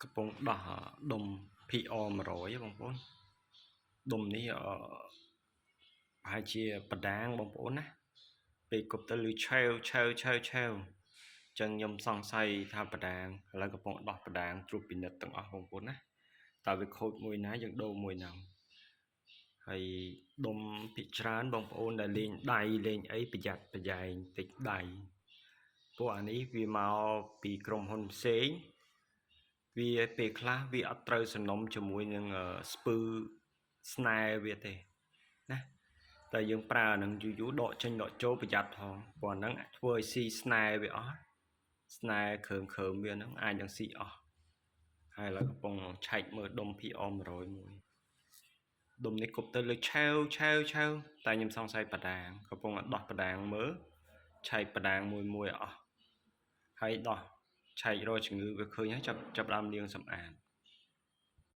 កំពុងដោះដុំ PR100 បងប្អូនដុំនេះប្រហែលជាបដាងបងប្អូនណាពេលគប់ទៅលឺឆាវចឹងខ្ញុំសង្ស័យថាបដាងឥឡូវកំពុងដោះបដាងត្រួតពិនិត្យទាំងអស់បងប្អូនណាតើវាខូចមួយណាយើងដូរមួយហ្នឹងហើយដុំភាគច្រើនបងប្អូនដែលលេងដៃលេងអីប្រយ័ត្នប្រយែងតិចដៃព្រោះអានេះវាមកពីក្រុមហ៊ុនផ្សេងវាពេលខ្លះវាអត់ត្រូវសំណុំជាមួយនឹងស្ពឺស្នែវាទេណាតែយើងប្រើអានឹងយូរដកចេញដកចូលប្រយ័ត្នផងព្រោះអានឹងធ្វើឲ្យស៊ីស្នែវាអស់ស្នែគ្រើមវាហ្នឹងអាចនឹងស៊ីអស់ហើយឥឡូវកំពុងឆែកមើលដុំ PR100 មួយដុំនេះគប់ទៅលើឆាវតែខ្ញុំសង្ស័យបដាងកំពុងដោះបដាងមើលឆែកបដាងមួយអស់ហើយដោះឆែករកជំងឺវាឃើញហើយចាប់ដើមលាងសម្អាត